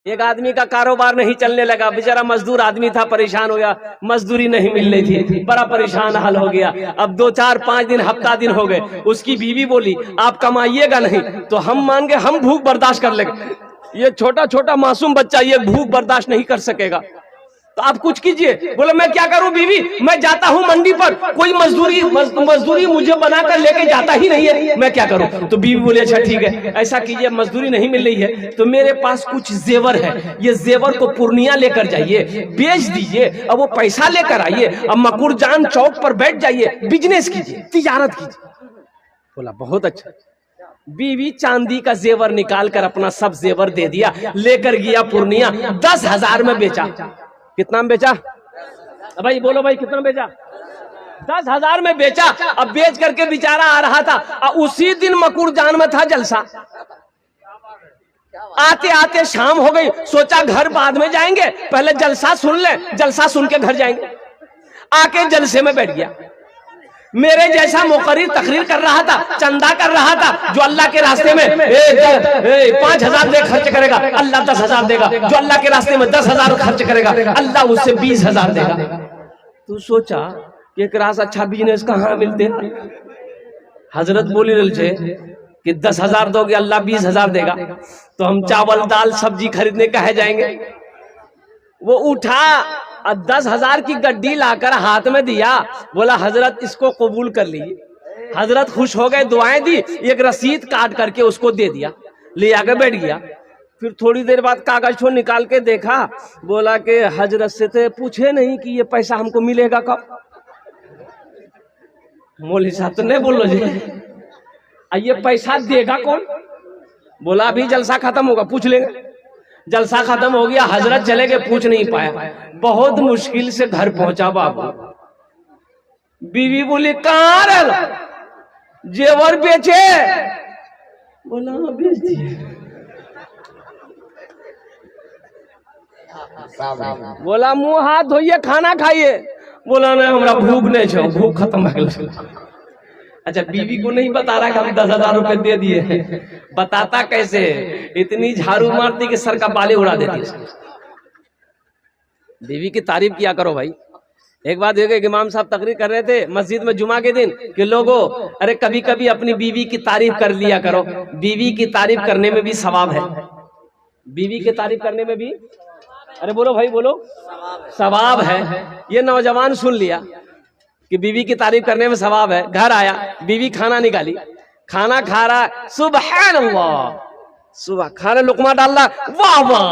एक आदमी का कारोबार नहीं चलने लगा, बेचारा मजदूर आदमी था, परेशान हो गया, मजदूरी नहीं मिल रही थी, बड़ा परेशान हाल हो गया। अब 2 4 5 दिन हफ्ता दिन हो गए, उसकी बीवी बोली आप कमाइएगा नहीं तो हम मान गए हम भूख बर्दाश्त कर लेंगे। ये छोटा छोटा मासूम बच्चा ये भूख बर्दाश्त नहीं कर सकेगा, तो आप कुछ कीजिए। बोले मैं क्या करूं बीवी, मैं जाता हूं मंडी पर, कोई मजदूरी मुझे बनाकर लेके जाता ही नहीं है, मैं क्या करूं। तो बीवी बोले अच्छा ठीक है, ऐसा कीजिए, मजदूरी नहीं मिल रही है तो मेरे पास कुछ जेवर है, ये जेवर को पूर्णिया लेकर जाइए, बेच दीजिए, अब वो पैसा लेकर आइए, अब मकुरजान चौक पर बैठ जाइए, बिजनेस कीजिए, तिजारत कीजिए। बोला बहुत अच्छा। बीवी चांदी का जेवर निकाल कर अपना सब जेवर दे दिया, लेकर गया पूर्णिया, 10,000 में बेचा। कितना में बेचा भाई, बोलो भाई कितना में बेचा? 10,000 में बेचा। अब बेच करके बेचारा आ रहा था, उसी दिन मकुरजान में था जलसा। आते आते शाम हो गई, सोचा घर बाद में जाएंगे, पहले जलसा सुन ले, जलसा सुन के घर जाएंगे। आके जलसे में बैठ गया। मेरे जैसा मुकर्रिर तकरीर कर रहा था, चंदा कर रहा था, जो अल्लाह के रास्ते में 5,000 दे खर्च करेगा अल्लाह 10,000 देगा, जो अल्लाह के रास्ते में 10,000 खर्च करेगा अल्लाह उससे 20,000 देगा। तू सोचा एक रास अच्छा बिजनेस कहाँ मिलते हैं। हजरत बोली रल छे कि 10,000 दोगे अल्लाह 20,000 देगा, तो हम चावल दाल सब्जी खरीदने कहे जाएंगे। वो उठा और 10,000 की गड्डी लाकर हाथ में दिया, बोला हजरत इसको कबूल कर लीजिए। हजरत खुश हो गए, दुआएं दी, एक रसीद काट करके उसको दे दिया, ले आकर बैठ गया। फिर थोड़ी देर बाद कागज को निकाल के देखा, बोला कि हजरत से तो पूछे नहीं कि ये पैसा हमको मिलेगा कब। मौलवी साहब तो नहीं बोलो जी, ये पैसा देगा कौन? बोला अभी जलसा खत्म होगा पूछ लेंगे। जलसा खत्म हो गया, हजरत चले गए, पूछ नहीं पाया। बहुत मुश्किल से घर पहुंचा बाबू। बीवी बोली कहाँ रहे, जेवर बेचे? बोला बेच दिए। बोला मुंह हाथ धोइए, खाना खाइए। बोला नहीं हमरा भूख नहीं छो, भूख खत्म हो गई। अच्छा बीवी को नहीं बता रहा कि हम 10,000 रुपए दे दिए, बताता कैसे? इतनी झाड़ू मारती कि सर का बाले उड़ा देती। बीवी की तारीफ किया करो भाई। एक बात देखो, इमाम साहब तकरीर कर रहे थे मस्जिद में जुमा के दिन कि लोगों अरे कभी कभी अपनी बीवी की तारीफ कर लिया करो, बीवी की तारीफ करने में भी सवाब है। बीवी की तारीफ करने में भी, अरे बोलो भाई बोलो, सवाब है। ये नौजवान सुन लिया कि बीवी की तारीफ करने में सवाब है। घर आया, बीवी खाना निकाली, खाना खा रहा, सुबहान अल्लाह, सुबह खाना लुकमा डाल रहा, वाह वाह